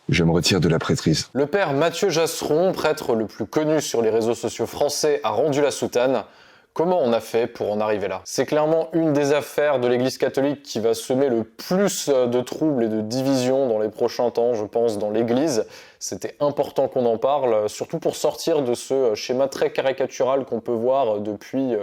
Je me retire de la prêtrise. Le père Mathieu Jasseron, prêtre le plus connu sur les réseaux sociaux français, a rendu la soutane. Comment on a fait pour en arriver là? C'est clairement une des affaires de l'Église catholique qui va semer le plus de troubles et de divisions dans les prochains temps, je pense, dans l'Église. C'était important qu'on en parle, surtout pour sortir de ce schéma très caricatural qu'on peut voir depuis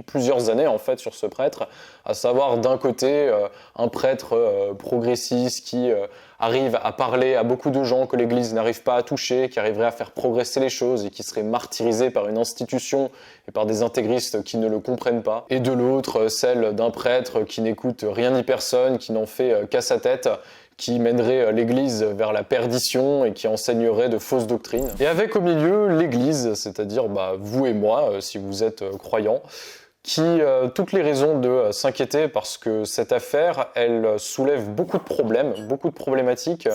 plusieurs années en fait sur ce prêtre, à savoir d'un côté un prêtre progressiste qui arrive à parler à beaucoup de gens que l'Église n'arrive pas à toucher, qui arriverait à faire progresser les choses et qui serait martyrisé par une institution et par des intégristes qui ne le comprennent pas. Et de l'autre, celle d'un prêtre qui n'écoute rien ni personne, qui n'en fait qu'à sa tête, qui mènerait l'Église vers la perdition et qui enseignerait de fausses doctrines. Et avec au milieu l'Église, c'est-à-dire vous et moi, si vous êtes croyants, qui toutes les raisons de s'inquiéter parce que cette affaire, elle soulève beaucoup de problèmes, beaucoup de problématiques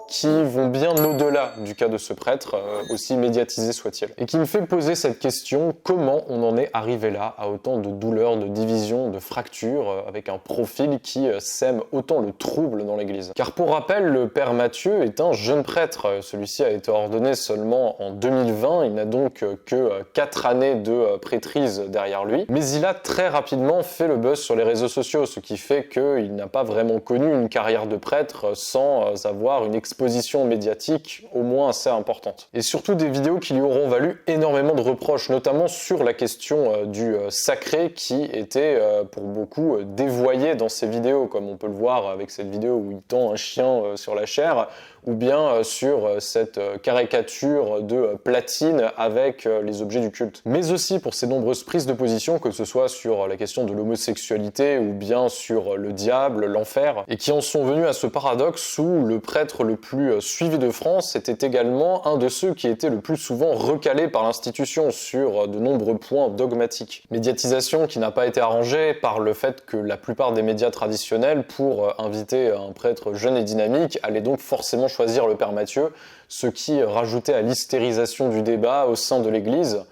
qui vont bien au-delà du cas de ce prêtre, aussi médiatisé soit-il. Et qui me fait poser cette question, comment on en est arrivé là, à autant de douleurs, de divisions, de fractures, avec un profil qui sème autant le trouble dans l'Église. Car pour rappel, le père Mathieu est un jeune prêtre, celui-ci a été ordonné seulement en 2020, il n'a donc que 4 années de prêtrise derrière lui, mais il a très rapidement fait le buzz sur les réseaux sociaux, ce qui fait qu'il n'a pas vraiment connu une carrière de prêtre sans avoir une exposition médiatique au moins assez importante. Et surtout des vidéos qui lui auront valu énormément de reproches, notamment sur la question du sacré qui était pour beaucoup dévoyé dans ses vidéos, comme on peut le voir avec cette vidéo où il tend un chien sur la chair, ou bien sur cette caricature de platine avec les objets du culte. Mais aussi pour ses nombreuses prises de position, que ce soit sur la question de l'homosexualité ou bien sur le diable, l'enfer, et qui en sont venus à ce paradoxe où le prêtre le plus suivi de France était également un de ceux qui étaient le plus souvent recalés par l'institution sur de nombreux points dogmatiques. Médiatisation qui n'a pas été arrangée par le fait que la plupart des médias traditionnels, pour inviter un prêtre jeune et dynamique, allaient donc forcément choisir le père Mathieu, ce qui rajoutait à l'hystérisation du débat au sein de l'Église,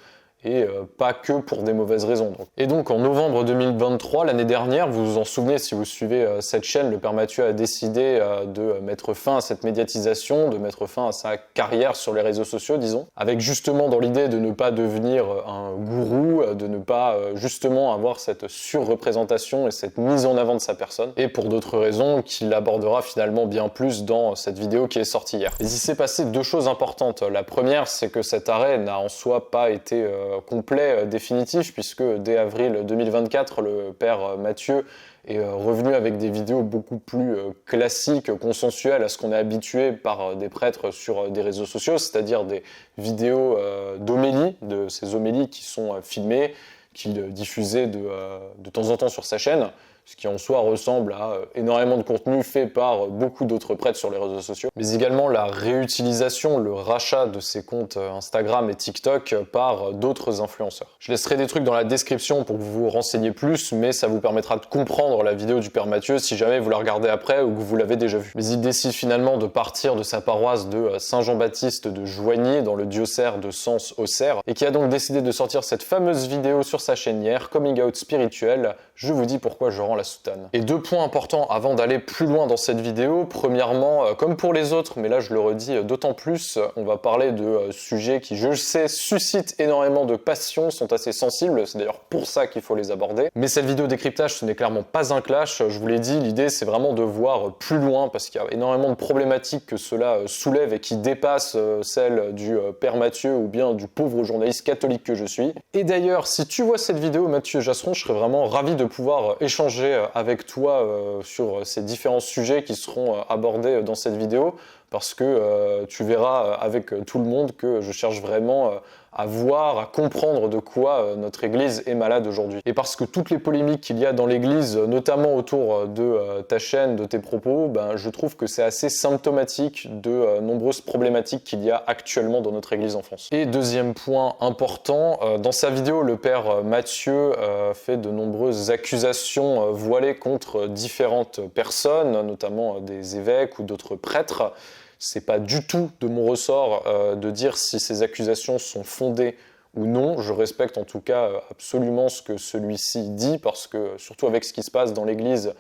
et pas que pour des mauvaises raisons. Et donc en novembre 2023, l'année dernière, vous vous en souvenez si vous suivez cette chaîne, le père Mathieu a décidé de mettre fin à cette médiatisation, de mettre fin à sa carrière sur les réseaux sociaux, disons, avec justement dans l'idée de ne pas devenir un gourou, de ne pas justement avoir cette surreprésentation et cette mise en avant de sa personne, et pour d'autres raisons qu'il abordera finalement bien plus dans cette vidéo qui est sortie hier. Mais il s'est passé deux choses importantes. La première, c'est que cet arrêt n'a en soi pas été complet, définitif, puisque dès avril 2024, le père Mathieu est revenu avec des vidéos beaucoup plus classiques, consensuelles à ce qu'on est habitué par des prêtres sur des réseaux sociaux, c'est-à-dire des vidéos d'homélie, de ces homélies qui sont filmées, qu'il diffusait de temps en temps sur sa chaîne, ce qui en soi ressemble à énormément de contenu fait par beaucoup d'autres prêtres sur les réseaux sociaux, mais également la réutilisation, le rachat de ces comptes Instagram et TikTok par d'autres influenceurs. Je laisserai des trucs dans la description pour que vous vous renseigniez plus, mais ça vous permettra de comprendre la vidéo du père Mathieu si jamais vous la regardez après ou que vous l'avez déjà vue. Mais il décide finalement de partir de sa paroisse de Saint-Jean-Baptiste de Joigny dans le diocèse de Sens-Auxerre, et qui a donc décidé de sortir cette fameuse vidéo sur sa chaîne hier, Coming Out Spirituel. Je vous dis pourquoi je rends la soutane. Et deux points importants avant d'aller plus loin dans cette vidéo. Premièrement, comme pour les autres, mais là je le redis d'autant plus, on va parler de sujets qui, je le sais, suscitent énormément de passion, sont assez sensibles, c'est d'ailleurs pour ça qu'il faut les aborder. Mais cette vidéo décryptage, ce n'est clairement pas un clash, je vous l'ai dit, l'idée c'est vraiment de voir plus loin, parce qu'il y a énormément de problématiques que cela soulève et qui dépassent celles du père Mathieu ou bien du pauvre journaliste catholique que je suis. Et d'ailleurs, si tu vois cette vidéo, Mathieu Jasseron, je serais vraiment ravi de pouvoir échanger avec toi sur ces différents sujets qui seront abordés dans cette vidéo, parce que tu verras avec tout le monde que je cherche vraiment à voir, à comprendre de quoi notre Église est malade aujourd'hui. Et parce que toutes les polémiques qu'il y a dans l'Église, notamment autour de ta chaîne, de tes propos, je trouve que c'est assez symptomatique de nombreuses problématiques qu'il y a actuellement dans notre Église en France. Et deuxième point important, dans sa vidéo, le père Mathieu fait de nombreuses accusations voilées contre différentes personnes, notamment des évêques ou d'autres prêtres. C'est pas du tout de mon ressort de dire si ces accusations sont fondées ou non. Je respecte en tout cas absolument ce que celui-ci dit, parce que surtout avec ce qui se passe dans l'Église,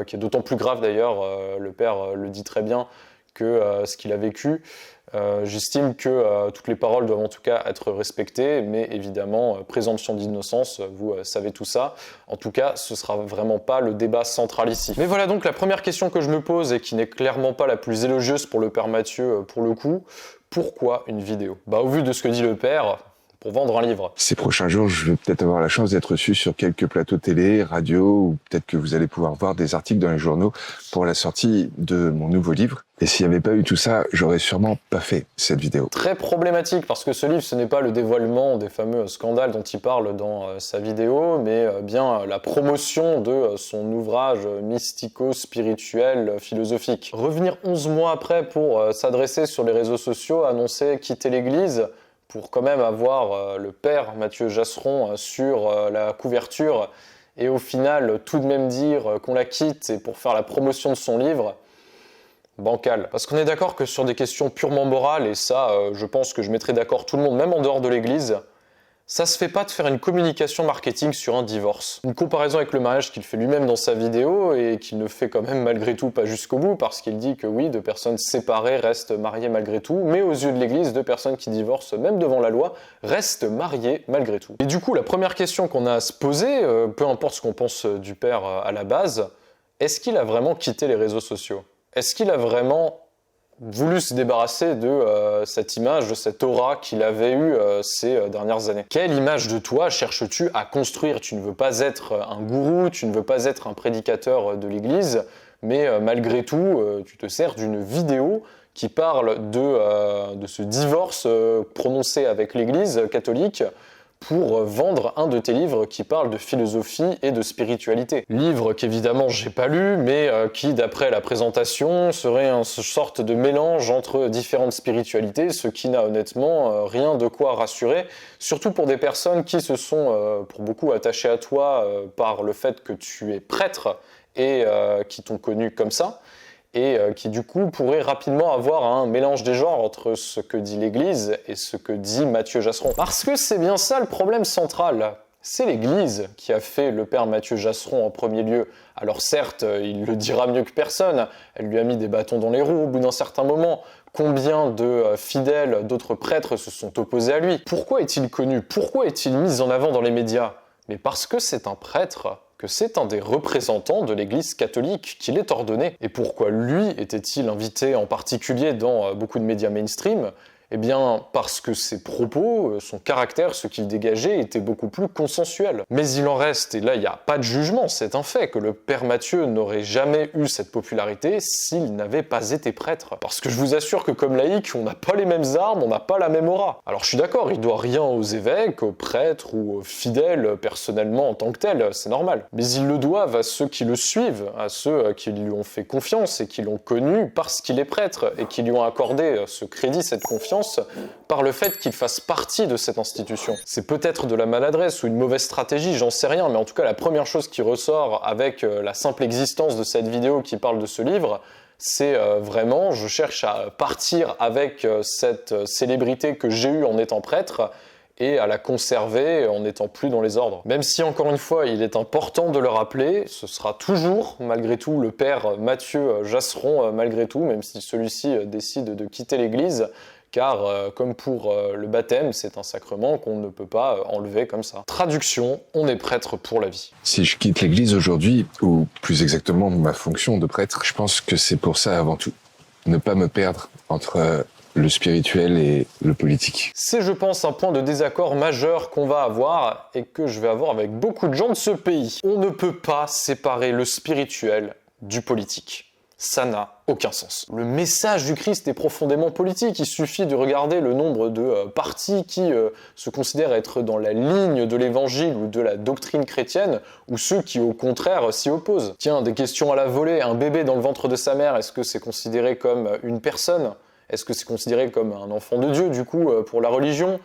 qui est d'autant plus grave d'ailleurs, le père le dit très bien, que ce qu'il a vécu. J'estime que toutes les paroles doivent en tout cas être respectées, mais évidemment, présomption d'innocence, vous savez tout ça. En tout cas, ce sera vraiment pas le débat central ici. Mais voilà donc la première question que je me pose et qui n'est clairement pas la plus élogieuse pour le père Mathieu pour le coup. Pourquoi une vidéo? Au vu de ce que dit le père, pour vendre un livre. Ces prochains jours, je vais peut-être avoir la chance d'être reçu sur quelques plateaux télé, radio, ou peut-être que vous allez pouvoir voir des articles dans les journaux pour la sortie de mon nouveau livre. Et s'il n'y avait pas eu tout ça, j'aurais sûrement pas fait cette vidéo. Très problématique, parce que ce livre, ce n'est pas le dévoilement des fameux scandales dont il parle dans sa vidéo, mais bien la promotion de son ouvrage mystico-spirituel philosophique. Revenir 11 mois après pour s'adresser sur les réseaux sociaux, annoncer quitter l'église, pour quand même avoir le père Mathieu Jasseron sur la couverture, et au final tout de même dire qu'on la quitte et pour faire la promotion de son livre, bancal. Parce qu'on est d'accord que sur des questions purement morales, et ça je pense que je mettrai d'accord tout le monde, même en dehors de l'église, ça se fait pas de faire une communication marketing sur un divorce. Une comparaison avec le mariage qu'il fait lui-même dans sa vidéo et qu'il ne fait quand même malgré tout pas jusqu'au bout parce qu'il dit que oui, deux personnes séparées restent mariées malgré tout, mais aux yeux de l'église, deux personnes qui divorcent même devant la loi restent mariées malgré tout. Et du coup, la première question qu'on a à se poser, peu importe ce qu'on pense du père à la base, est-ce qu'il a vraiment quitté les réseaux sociaux? Est-ce qu'il a vraiment voulu se débarrasser de cette image, de cette aura qu'il avait eue ces dernières années? Quelle image de toi cherches-tu à construire? Tu ne veux pas être un gourou, tu ne veux pas être un prédicateur de l'église, mais malgré tout, tu te sers d'une vidéo qui parle de ce divorce prononcé avec l'église catholique pour vendre un de tes livres qui parle de philosophie et de spiritualité. Livre qu'évidemment j'ai pas lu, mais qui d'après la présentation serait une sorte de mélange entre différentes spiritualités, ce qui n'a honnêtement rien de quoi rassurer, surtout pour des personnes qui se sont pour beaucoup attachées à toi par le fait que tu es prêtre et qui t'ont connu comme ça, et qui du coup pourrait rapidement avoir un mélange des genres entre ce que dit l'Église et ce que dit Mathieu Jasseron. Parce que c'est bien ça le problème central. C'est l'Église qui a fait le père Mathieu Jasseron en premier lieu. Alors certes, il le dira mieux que personne, elle lui a mis des bâtons dans les roues au bout d'un certain moment. Combien de fidèles, d'autres prêtres se sont opposés à lui? Pourquoi est-il connu? Pourquoi est-il mis en avant dans les médias? Mais parce que c'est un prêtre, que c'est un des représentants de l'Église catholique, qu'il est ordonné. Et pourquoi lui était-il invité en particulier dans beaucoup de médias mainstream? Eh bien, parce que ses propos, son caractère, ce qu'il dégageait, était beaucoup plus consensuel. Mais il en reste, et là il n'y a pas de jugement, c'est un fait, que le père Mathieu n'aurait jamais eu cette popularité s'il n'avait pas été prêtre. Parce que je vous assure que comme laïc, on n'a pas les mêmes armes, on n'a pas la même aura. Alors je suis d'accord, il doit rien aux évêques, aux prêtres ou aux fidèles personnellement en tant que tel, c'est normal. Mais ils le doivent à ceux qui le suivent, à ceux qui lui ont fait confiance et qui l'ont connu parce qu'il est prêtre et qui lui ont accordé ce crédit, cette confiance, par le fait qu'il fasse partie de cette institution. C'est peut-être de la maladresse ou une mauvaise stratégie, j'en sais rien, mais en tout cas la première chose qui ressort avec la simple existence de cette vidéo qui parle de ce livre, c'est vraiment, je cherche à partir avec cette célébrité que j'ai eue en étant prêtre, et à la conserver en n'étant plus dans les ordres. Même si, encore une fois, il est important de le rappeler, ce sera toujours, malgré tout, le père Mathieu Jasseron, malgré tout, même si celui-ci décide de quitter l'église, car comme pour le baptême, c'est un sacrement qu'on ne peut pas enlever comme ça. Traduction, on est prêtre pour la vie. Si je quitte l'église aujourd'hui, ou plus exactement ma fonction de prêtre, je pense que c'est pour ça avant tout. Ne pas me perdre entre le spirituel et le politique. C'est, je pense, un point de désaccord majeur qu'on va avoir et que je vais avoir avec beaucoup de gens de ce pays. On ne peut pas séparer le spirituel du politique. Ça n'a aucun sens. Le message du Christ est profondément politique. Il suffit de regarder le nombre de partis qui se considèrent être dans la ligne de l'évangile ou de la doctrine chrétienne, ou ceux qui, au contraire, s'y opposent. Tiens, des questions à la volée. Un bébé dans le ventre de sa mère, est-ce que c'est considéré comme une personne ? Est-ce que c'est considéré comme un enfant de Dieu, du coup, pour la religion ?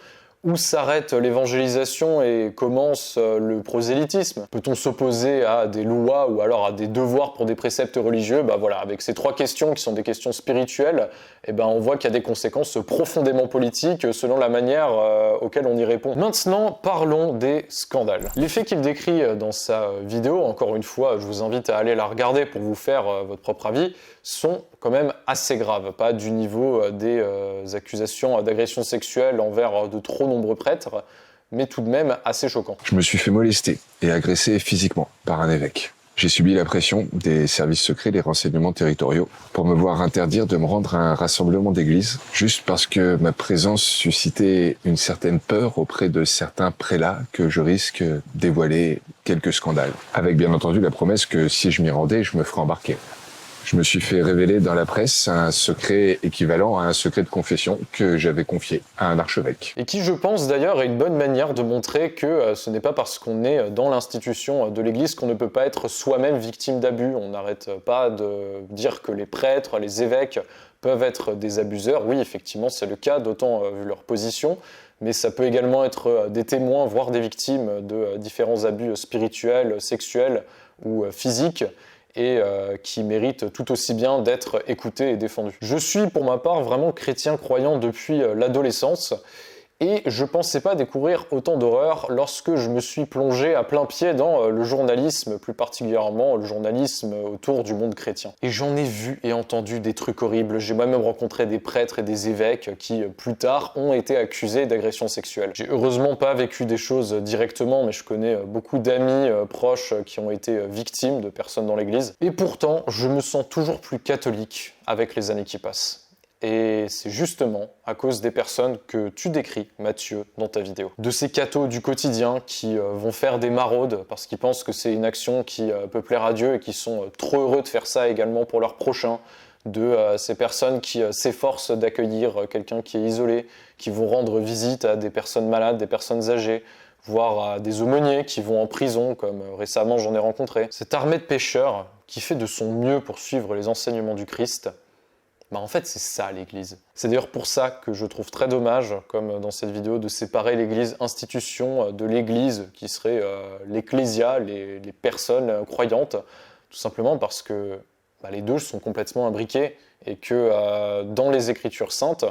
Où s'arrête l'évangélisation et commence le prosélytisme? Peut-on s'opposer à des lois ou alors à des devoirs pour des préceptes religieux? Voilà, avec ces trois questions qui sont des questions spirituelles, eh ben, on voit qu'il y a des conséquences profondément politiques selon la manière auquel on y répond. Maintenant, parlons des scandales. Les faits qu'il décrit dans sa vidéo, encore une fois, je vous invite à aller la regarder pour vous faire votre propre avis, sont quand même assez graves. Pas du niveau des accusations d'agression sexuelle envers de trop nombreux prêtres, mais tout de même assez choquants. Je me suis fait molester et agresser physiquement par un évêque. J'ai subi la pression des services secrets des renseignements territoriaux pour me voir interdire de me rendre à un rassemblement d'église, juste parce que ma présence suscitait une certaine peur auprès de certains prélats que je risque de dévoiler quelques scandales. Avec bien entendu la promesse que si je m'y rendais, je me ferais embarquer. Je me suis fait révéler dans la presse un secret équivalent à un secret de confession que j'avais confié à un archevêque. Et qui, je pense d'ailleurs, est une bonne manière de montrer que ce n'est pas parce qu'on est dans l'institution de l'Église qu'on ne peut pas être soi-même victime d'abus. On n'arrête pas de dire que les prêtres, les évêques peuvent être des abuseurs. Oui, effectivement, c'est le cas, d'autant vu leur position. Mais ça peut également être des témoins, voire des victimes de différents abus spirituels, sexuels ou physiques, et qui mérite tout aussi bien d'être écouté et défendu. Je suis pour ma part vraiment chrétien croyant depuis l'adolescence, et je pensais pas découvrir autant d'horreurs lorsque je me suis plongé à plein pied dans le journalisme, plus particulièrement le journalisme autour du monde chrétien. Et j'en ai vu et entendu des trucs horribles. J'ai moi-même rencontré des prêtres et des évêques qui, plus tard, ont été accusés d'agression sexuelle. J'ai heureusement pas vécu des choses directement, mais je connais beaucoup d'amis proches qui ont été victimes de personnes dans l'église. Et pourtant, je me sens toujours plus catholique avec les années qui passent. Et c'est justement à cause des personnes que tu décris, Mathieu, dans ta vidéo. De ces cathos du quotidien qui vont faire des maraudes parce qu'ils pensent que c'est une action qui peut plaire à Dieu et qui sont trop heureux de faire ça également pour leurs prochains. De ces personnes qui s'efforcent d'accueillir quelqu'un qui est isolé, qui vont rendre visite à des personnes malades, des personnes âgées, voire à des aumôniers qui vont en prison, comme récemment j'en ai rencontré. Cette armée de pécheurs qui fait de son mieux pour suivre les enseignements du Christ, en fait, c'est ça l'Église. C'est d'ailleurs pour ça que je trouve très dommage, comme dans cette vidéo, de séparer l'Église institution de l'Église, qui serait l'Ecclésia, les personnes croyantes, tout simplement parce que les deux sont complètement imbriqués et que dans les Écritures saintes,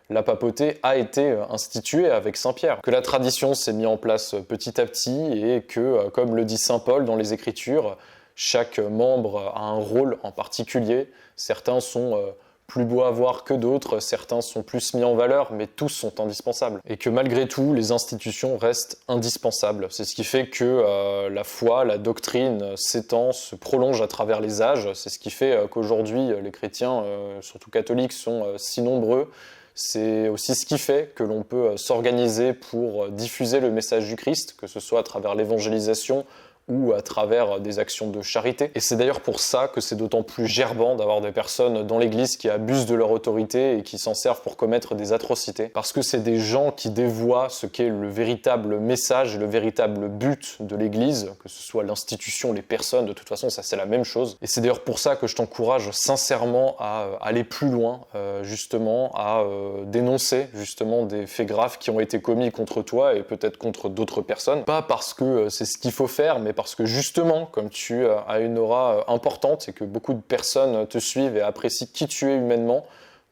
la papauté a été instituée avec Saint Pierre, que la tradition s'est mise en place petit à petit et que, comme le dit Saint Paul dans les Écritures, chaque membre a un rôle en particulier. Certains sont plus beaux à voir que d'autres, certains sont plus mis en valeur, mais tous sont indispensables. Et que malgré tout, les institutions restent indispensables. C'est ce qui fait que la foi, la doctrine s'étend, se prolonge à travers les âges. C'est ce qui fait qu'aujourd'hui, les chrétiens, surtout catholiques, sont si nombreux. C'est aussi ce qui fait que l'on peut s'organiser pour diffuser le message du Christ, que ce soit à travers l'évangélisation, ou à travers des actions de charité. Et c'est d'ailleurs pour ça que c'est d'autant plus gerbant d'avoir des personnes dans l'Église qui abusent de leur autorité et qui s'en servent pour commettre des atrocités. Parce que c'est des gens qui dévoient ce qu'est le véritable message, le véritable but de l'Église, que ce soit l'institution, les personnes, de toute façon ça c'est la même chose. Et c'est d'ailleurs pour ça que je t'encourage sincèrement à aller plus loin, justement, à dénoncer justement des faits graves qui ont été commis contre toi et peut-être contre d'autres personnes. Pas parce que c'est ce qu'il faut faire, mais parce que justement, comme tu as une aura importante et que beaucoup de personnes te suivent et apprécient qui tu es humainement,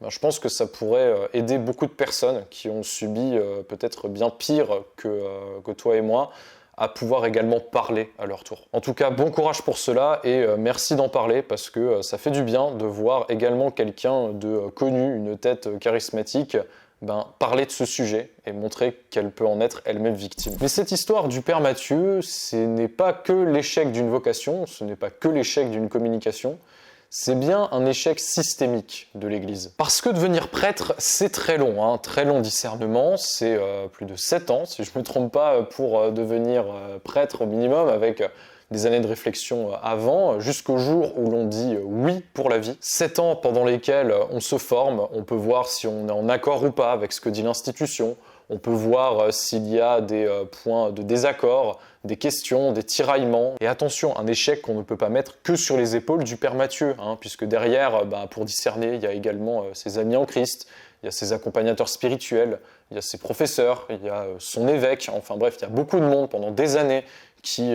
je pense que ça pourrait aider beaucoup de personnes qui ont subi peut-être bien pire que toi et moi, à pouvoir également parler à leur tour. En tout cas, bon courage pour cela et merci d'en parler parce que ça fait du bien de voir également quelqu'un de connu, une tête charismatique, parler de ce sujet et montrer qu'elle peut en être elle-même victime. Mais cette histoire du Père Mathieu, ce n'est pas que l'échec d'une vocation, ce n'est pas que l'échec d'une communication, c'est bien un échec systémique de l'Église. Parce que devenir prêtre, c'est très long, très long discernement, c'est plus de 7 ans, si je ne me trompe pas, pour devenir prêtre au minimum, avec des années de réflexion avant, jusqu'au jour où l'on dit oui pour la vie. 7 ans pendant lesquels on se forme, on peut voir si on est en accord ou pas avec ce que dit l'institution, on peut voir s'il y a des points de désaccord, des questions, des tiraillements. Et attention, un échec qu'on ne peut pas mettre que sur les épaules du Père Mathieu, puisque derrière, pour discerner, il y a également ses amis en Christ, il y a ses accompagnateurs spirituels, il y a ses professeurs, il y a son évêque, enfin bref, il y a beaucoup de monde pendant des années qui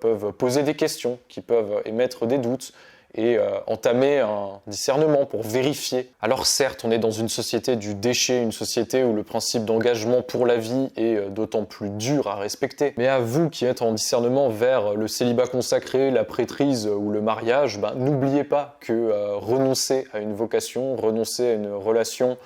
peuvent poser des questions, qui peuvent émettre des doutes, et entamer un discernement pour vérifier. Alors certes, on est dans une société du déchet, une société où le principe d'engagement pour la vie est d'autant plus dur à respecter. Mais à vous qui êtes en discernement vers le célibat consacré, la prêtrise ou le mariage, n'oubliez pas que renoncer à une vocation, renoncer à une relation,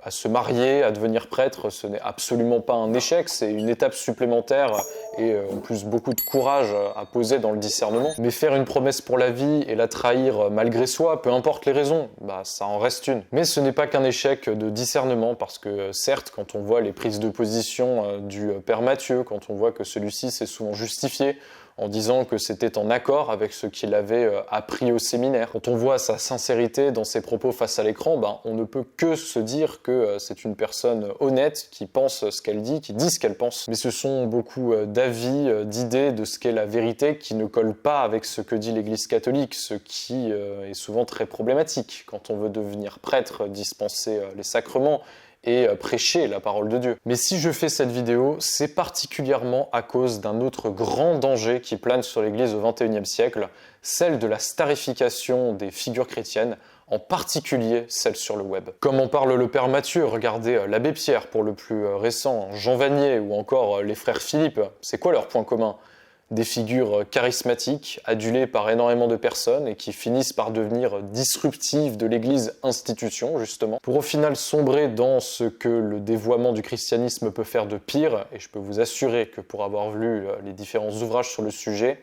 à se marier, à devenir prêtre, ce n'est absolument pas un échec, c'est une étape supplémentaire et en plus beaucoup de courage à poser dans le discernement. Mais faire une promesse pour la vie et la trahir malgré soi, peu importe les raisons, ça en reste une. Mais ce n'est pas qu'un échec de discernement parce que certes, quand on voit les prises de position du père Mathieu, quand on voit que celui-ci s'est souvent justifié en disant que c'était en accord avec ce qu'il avait appris au séminaire. Quand on voit sa sincérité dans ses propos face à l'écran, on ne peut que se dire que c'est une personne honnête qui pense ce qu'elle dit, qui dit ce qu'elle pense. Mais ce sont beaucoup d'avis, d'idées de ce qu'est la vérité qui ne collent pas avec ce que dit l'Église catholique, ce qui est souvent très problématique quand on veut devenir prêtre, dispenser les sacrements et prêcher la parole de Dieu. Mais si je fais cette vidéo, c'est particulièrement à cause d'un autre grand danger qui plane sur l'Église au XXIe siècle, celle de la starification des figures chrétiennes, en particulier celle sur le web. Comme en parle le père Mathieu, regardez l'abbé Pierre pour le plus récent, Jean Vanier ou encore les frères Philippe, c'est quoi leur point commun ? Des figures charismatiques, adulées par énormément de personnes et qui finissent par devenir disruptives de l'Église institution, justement, pour au final sombrer dans ce que le dévoiement du christianisme peut faire de pire. Et je peux vous assurer que pour avoir lu les différents ouvrages sur le sujet,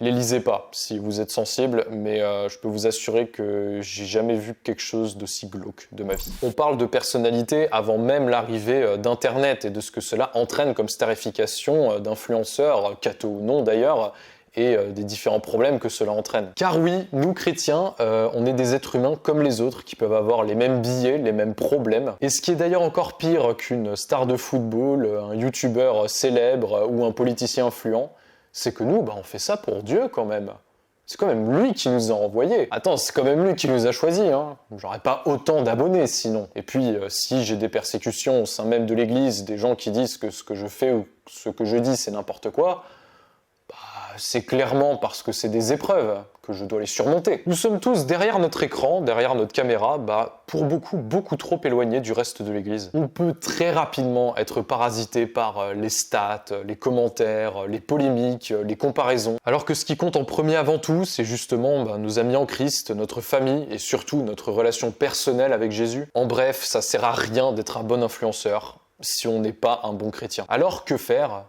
les lisez pas si vous êtes sensible, mais je peux vous assurer que j'ai jamais vu quelque chose d'aussi glauque de ma vie. On parle de personnalité avant même l'arrivée d'Internet et de ce que cela entraîne comme starification d'influenceurs, cathos ou non d'ailleurs, et des différents problèmes que cela entraîne. Car oui, nous chrétiens, on est des êtres humains comme les autres qui peuvent avoir les mêmes biais, les mêmes problèmes. Et ce qui est d'ailleurs encore pire qu'une star de football, un youtubeur célèbre ou un politicien influent, c'est que nous, on fait ça pour Dieu quand même. C'est quand même lui qui nous a envoyés. Attends, c'est quand même lui qui nous a choisis, hein. J'aurais pas autant d'abonnés sinon. Et puis, si j'ai des persécutions au sein même de l'Église, des gens qui disent que ce que je fais ou ce que je dis c'est n'importe quoi, c'est clairement parce que c'est des épreuves que je dois les surmonter. Nous sommes tous derrière notre écran, derrière notre caméra, pour beaucoup trop éloignés du reste de l'Église. On peut très rapidement être parasité par les stats, les commentaires, les polémiques, les comparaisons. Alors que ce qui compte en premier avant tout, c'est justement nos amis en Christ, notre famille et surtout notre relation personnelle avec Jésus. En bref, ça sert à rien d'être un bon influenceur si on n'est pas un bon chrétien. Alors que faire ?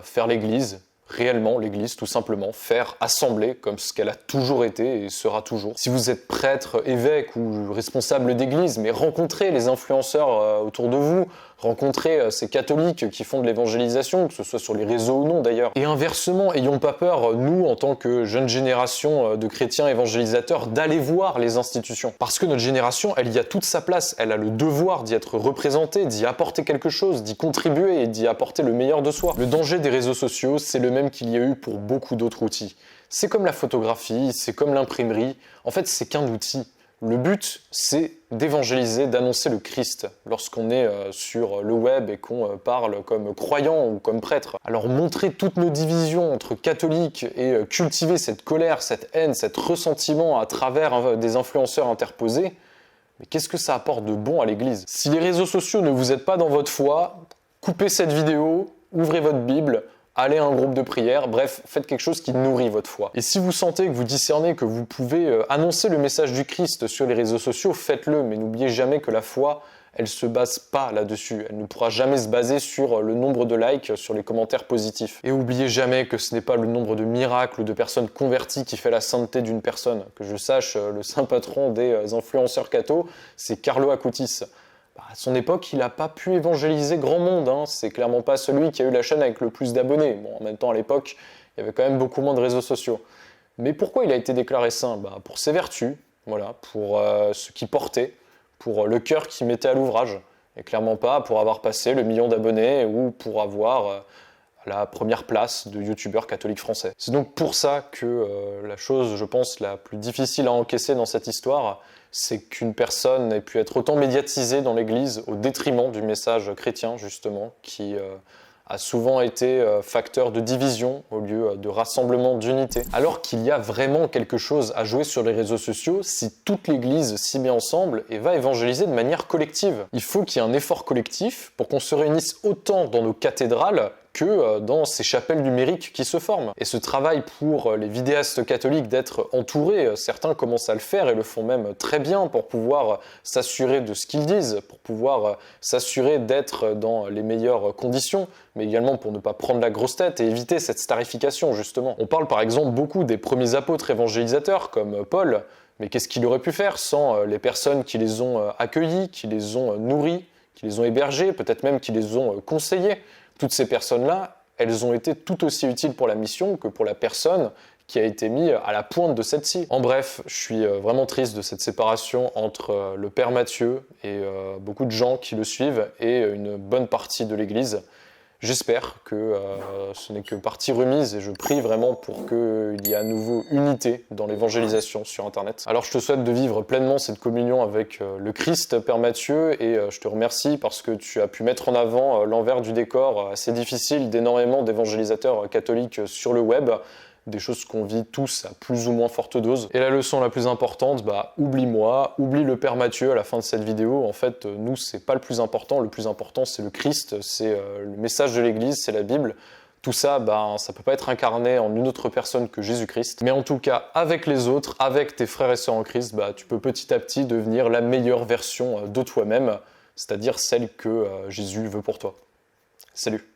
Faire l'Église. Réellement l'Église, tout simplement, faire assemblée comme ce qu'elle a toujours été et sera toujours. Si vous êtes prêtre, évêque ou responsable d'Église, mais rencontrez les influenceurs autour de vous, rencontrez ces catholiques qui font de l'évangélisation, que ce soit sur les réseaux ou non d'ailleurs. Et inversement, ayons pas peur, nous, en tant que jeune génération de chrétiens évangélisateurs, d'aller voir les institutions. Parce que notre génération, elle y a toute sa place, elle a le devoir d'y être représentée, d'y apporter quelque chose, d'y contribuer et d'y apporter le meilleur de soi. Le danger des réseaux sociaux, c'est le même qu'il y a eu pour beaucoup d'autres outils. C'est comme la photographie, c'est comme l'imprimerie, en fait c'est qu'un outil. Le but, c'est d'évangéliser, d'annoncer le Christ lorsqu'on est sur le web et qu'on parle comme croyant ou comme prêtre. Alors montrer toutes nos divisions entre catholiques et cultiver cette colère, cette haine, cet ressentiment à travers des influenceurs interposés, mais qu'est-ce que ça apporte de bon à l'Église ? Si les réseaux sociaux ne vous aident pas dans votre foi, coupez cette vidéo, ouvrez votre Bible, allez à un groupe de prière, bref, faites quelque chose qui nourrit votre foi. Et si vous sentez que vous discernez que vous pouvez annoncer le message du Christ sur les réseaux sociaux, faites-le, mais n'oubliez jamais que la foi, elle se base pas là-dessus. Elle ne pourra jamais se baser sur le nombre de likes, sur les commentaires positifs. Et oubliez jamais que ce n'est pas le nombre de miracles ou de personnes converties qui fait la sainteté d'une personne. Que je sache, le saint patron des influenceurs cathos, c'est Carlo Acutis. À son époque, il n'a pas pu évangéliser grand monde, hein. C'est clairement pas celui qui a eu la chaîne avec le plus d'abonnés. Bon, en même temps, à l'époque, il y avait quand même beaucoup moins de réseaux sociaux. Mais pourquoi il a été déclaré saint ? Pour ses vertus, voilà, pour ce qu'il portait, pour le cœur qu'il mettait à l'ouvrage, et clairement pas pour avoir passé le million d'abonnés ou pour avoir la première place de youtubeur catholique français. C'est donc pour ça que la chose, je pense, la plus difficile à encaisser dans cette histoire, c'est qu'une personne ait pu être autant médiatisée dans l'Église au détriment du message chrétien, justement, qui a souvent été facteur de division au lieu de rassemblement, d'unité. Alors qu'il y a vraiment quelque chose à jouer sur les réseaux sociaux si toute l'Église s'y met ensemble et va évangéliser de manière collective. Il faut qu'il y ait un effort collectif pour qu'on se réunisse autant dans nos cathédrales que dans ces chapelles numériques qui se forment. Et ce travail pour les vidéastes catholiques d'être entourés, certains commencent à le faire et le font même très bien pour pouvoir s'assurer de ce qu'ils disent, pour pouvoir s'assurer d'être dans les meilleures conditions, mais également pour ne pas prendre la grosse tête et éviter cette starification justement. On parle par exemple beaucoup des premiers apôtres évangélisateurs comme Paul, mais qu'est-ce qu'il aurait pu faire sans les personnes qui les ont accueillis, qui les ont nourris, qui les ont hébergés, peut-être même qui les ont conseillés. Toutes ces personnes-là, elles ont été tout aussi utiles pour la mission que pour la personne qui a été mise à la pointe de celle-ci. En bref, je suis vraiment triste de cette séparation entre le Père Mathieu et beaucoup de gens qui le suivent et une bonne partie de l'Église. J'espère que ce n'est que partie remise et je prie vraiment pour qu'il y ait à nouveau unité dans l'évangélisation sur Internet. Alors je te souhaite de vivre pleinement cette communion avec le Christ, Père Mathieu, et je te remercie parce que tu as pu mettre en avant l'envers du décor assez difficile d'énormément d'évangélisateurs catholiques sur le web, des choses qu'on vit tous à plus ou moins forte dose. Et la leçon la plus importante, oublie-moi, oublie le Père Mathieu à la fin de cette vidéo. En fait, nous, c'est pas le plus important c'est le Christ, c'est le message de l'Église, c'est la Bible. Tout ça, ça peut pas être incarné en une autre personne que Jésus-Christ. Mais en tout cas, avec les autres, avec tes frères et sœurs en Christ, tu peux petit à petit devenir la meilleure version de toi-même, c'est-à-dire celle que Jésus veut pour toi. Salut!